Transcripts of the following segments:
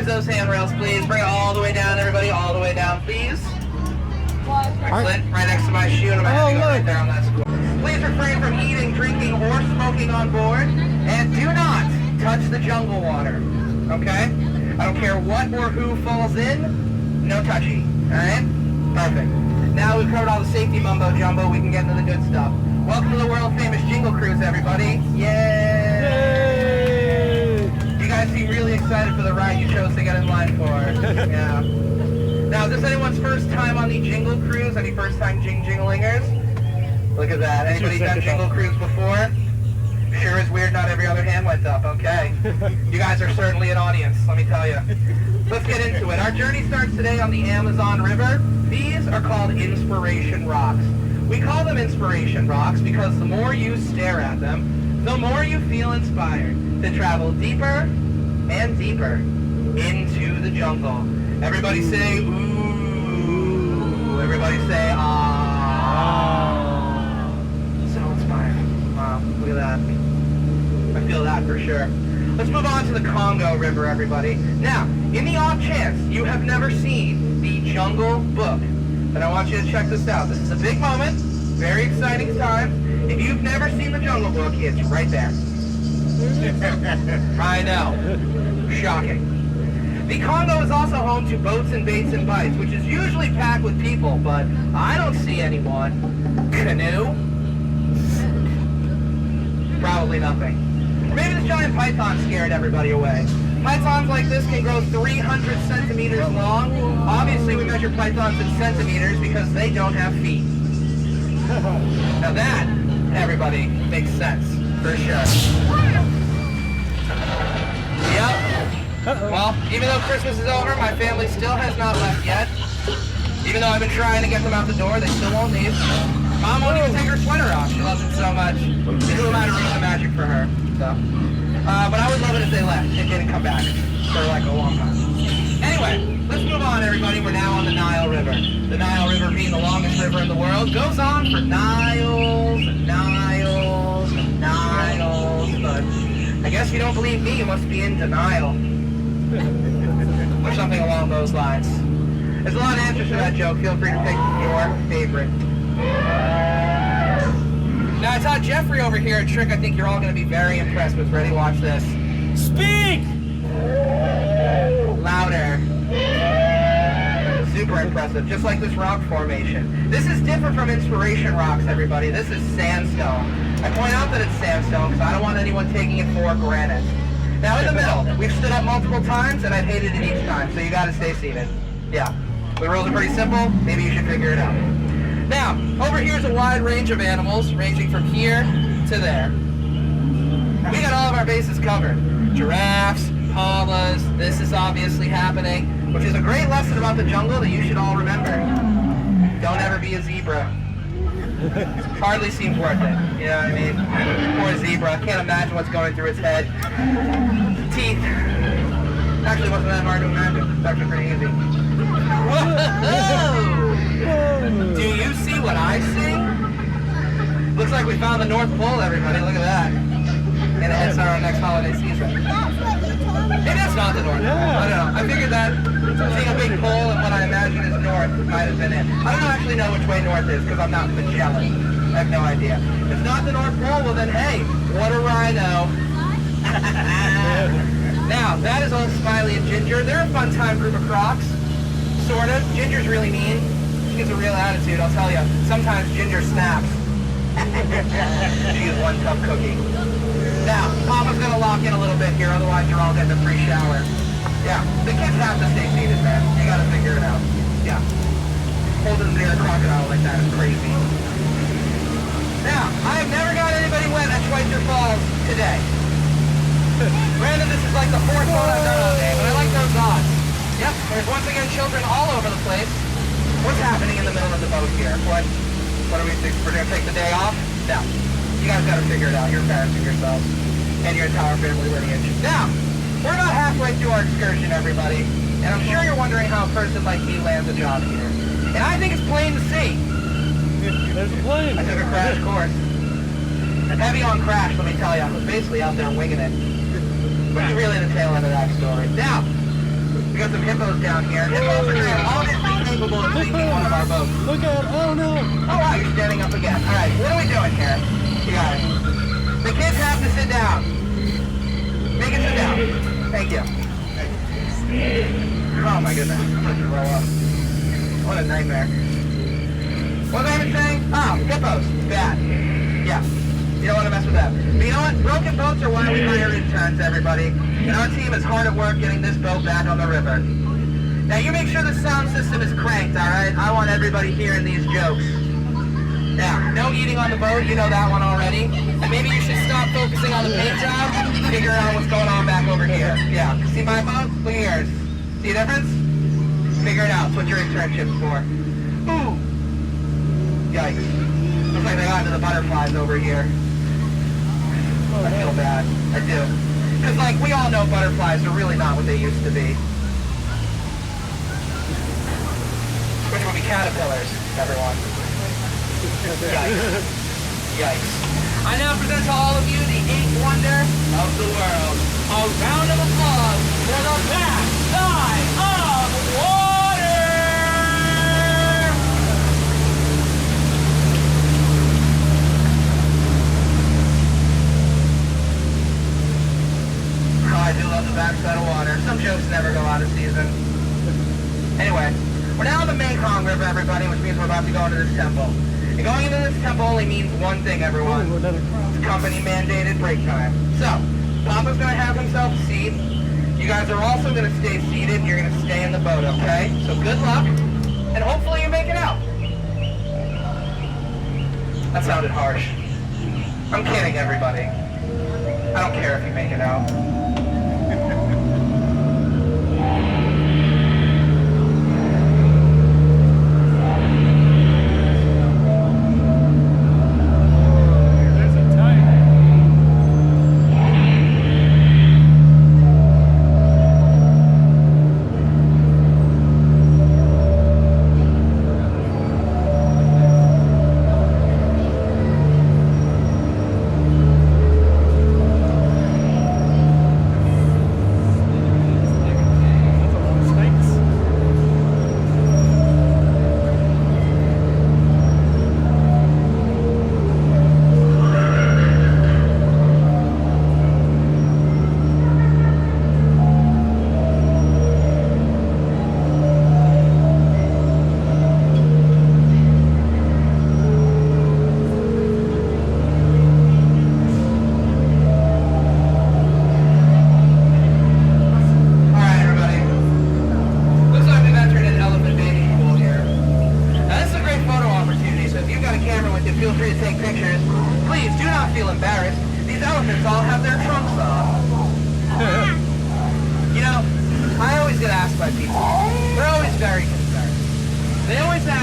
those handrails, please. Bring it all the way down, everybody. All the way down, please. Excellent. Right next to my shoe, and I'm going to go right there on that score. Please refrain from eating, drinking, or smoking on board. And do not touch the jungle water. Okay? I don't care what or who falls in. No touchy. Alright? Perfect. Now we've covered all the safety mumbo jumbo, we can get into the good stuff. Welcome to the world famous Jingle Cruise, everybody. Yay! You guys seem really excited for the ride you chose to get in line for. Yeah. Now, is this anyone's first time on the Jingle Cruise? Any first time jinglingers? Look at that. Anybody done Jingle Cruise before? Sure is weird, not every other hand went up. Okay. You guys are certainly an audience, let me tell you. Let's get into it. Our journey starts today on the Amazon River. These are called inspiration rocks. We call them inspiration rocks because the more you stare at them, the more you feel inspired to travel deeper and deeper into the jungle. Everybody say, ooh. Everybody say, ah. So inspiring. Wow, look at that. I feel that for sure. Let's move on to the Congo River, everybody. Now, in the off chance you have never seen the Jungle Book, then I want you to check this out. This is a big moment, very exciting time. If you've never seen the Jungle Book, it's right there. I know. Shocking. The Congo is also home to boats and baits and bites, which is usually packed with people, but I don't see anyone. Canoe? Probably nothing. Or maybe this giant python scared everybody away. Pythons like this can grow 300 centimeters long. Obviously, we measure pythons in centimeters because they don't have feet. Now that, everybody, makes sense, for sure. Yep. Well, even though Christmas is over, my family still has not left yet. Even though I've been trying to get them out the door, they still won't leave. Mom won't even take her sweater off. She loves it so much. Who am I to ruin the magic for her? So, but I would love it if they left and didn't come back for like a long time. Anyway, let's move on, everybody. We're now on the Nile River. The Nile River, being the longest river in the world, goes on for miles and miles and miles. But I guess if you don't believe me, you must be in denial. Or something along those lines. There's a lot of answers to that joke. Feel free to pick your favorite. Now, I taught Jeffrey over here a trick I think you're all going to be very impressed with. Ready? Watch this. Speak! Louder. Super impressive, just like this rock formation. This is different from inspiration rocks, everybody. This is sandstone. I point out that it's sandstone because I don't want anyone taking it for granite. Now, in the middle, we've stood up multiple times, and I've hated it each time, so you got to stay seated. Yeah. The rules are pretty simple. Maybe you should figure it out. Now, over here is a wide range of animals, ranging from here to there. We got all of our bases covered. Giraffes, paulas, this is obviously happening, which is a great lesson about the jungle that you should all remember. Don't ever be a zebra. Hardly seems worth it, you know what I mean? Poor zebra, can't imagine what's going through its head. Teeth. Actually, wasn't that hard to imagine. It's actually pretty easy. Whoa! Do you see what I see? Looks like we found the North Pole, everybody. Look at that. And it hits our next holiday season. Maybe that's not the North Pole. I don't know. I figured that seeing a big pole and what I imagine is north might have been it. I don't actually know which way north is because I'm not Magellan. I have no idea. If it's not the North Pole, well then, hey, what a rhino. Now, that is old Smiley and Ginger. They're a fun time group of crocs. Sort of. Ginger's really mean. She has a real attitude, I'll tell you. Sometimes Ginger snaps. She is one tough cookie. Now, Papa's going to lock in a little bit here, otherwise you're all getting a free shower. Yeah, the kids have to stay seated, man. You got to figure it out. Yeah. Holding near a crocodile like that is crazy. Now, I have never got anybody wet at Schweitzer Falls today. Brandon, this is like the fourth boat I've done all day, but I like those odds. Yep, there's once again children all over the place. What's happening in the middle of the boat here? What do we think? We're going to take the day off? No. You guys got to figure it out. You're embarrassing yourselves and your entire family lineage. Now, we're about halfway through our excursion, everybody, and I'm sure you're wondering how a person like me lands a job here. And I think it's plain to see. There's a plane. I took a crash course. Heavy on crash, let me tell you. I was basically out there winging it. Which is really the tail end of that story. Now, got some hippos down here. Hippos are obviously capable of sinking one of our boats. Look at it. Oh no. Oh wow, you're standing up again. Alright, what are we doing here? You got it. The kids have to sit down. Make it sit down. Thank you. Oh my goodness. I'm supposed to roll up. What a nightmare. What was I even saying? Oh, hippos. Bad. Yeah. You don't want to mess with that. But you know what? Broken boats are why we hire interns, everybody. And our team is hard at work getting this boat back on the river. Now you make sure the sound system is cranked, alright? I want everybody hearing these jokes. Yeah, no eating on the boat, you know that one already. And maybe you should stop focusing on the paint job, figure out what's going on back over here. Yeah, see my boat? Look at yours. See a difference? Figure it out. It's what your internship's for. Ooh! Yikes. Looks like they got into the butterflies over here. I feel bad. I do. Because, like, we all know butterflies are really not what they used to be. Which would be caterpillars, everyone. Yikes. Yikes. I now present to all of you the eighth wonder of the world. A round of applause for the backside of water! Oh, I do love the backside of water. Some jokes never go out of season. Anyway, we're now on the Mekong River, everybody, which means we're about to go into this temple. And going into this temple only means one thing, everyone. It's company-mandated break time. So, Papa's going to have himself a seat. You guys are also going to stay seated. You're going to stay in the boat, okay? So good luck, and hopefully you make it out. That sounded harsh. I'm kidding, everybody. I don't care if you make it out.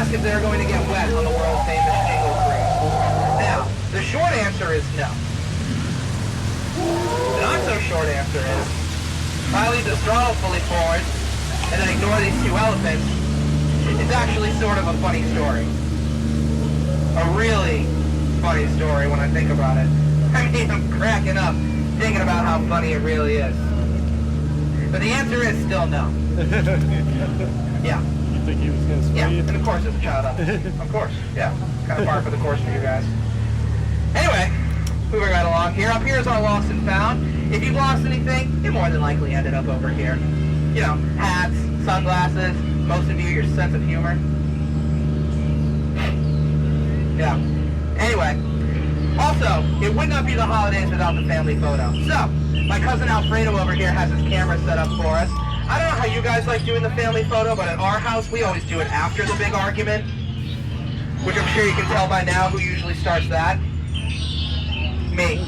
If they're going to get wet on the world-famous Jingle Cruise. Now, the short answer is no. The not-so-short answer is, if I leave the throttle fully forward and then ignore these two elephants, it's actually sort of a funny story. A really funny story when I think about it. I mean, I'm cracking up thinking about how funny it really is. But the answer is still no. Yeah. Think he was going to Yeah, you? and of course there's a child up. Of course, yeah. Kind of par for the course for you guys. Anyway, moving right along here. Up here is our lost and found. If you've lost anything, you more than likely ended up over here. You know, hats, sunglasses, most of you, your sense of humor. Yeah. Anyway, also, it would not be the holidays without the family photo. So, my cousin Alfredo over here has his camera set up for us. I don't know how you guys like doing the family photo, but at our house, we always do it after the big argument. Which I'm sure you can tell by now who usually starts that. Me.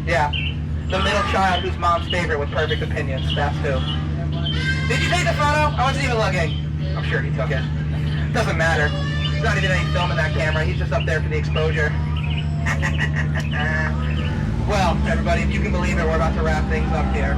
Yeah. The middle child who's mom's favorite with perfect opinions. That's who. Did you take the photo? I wasn't even looking. I'm sure he took it. Doesn't matter. There's not even any film in that camera. He's just up there for the exposure. Well, everybody, if you can believe it, we're about to wrap things up here.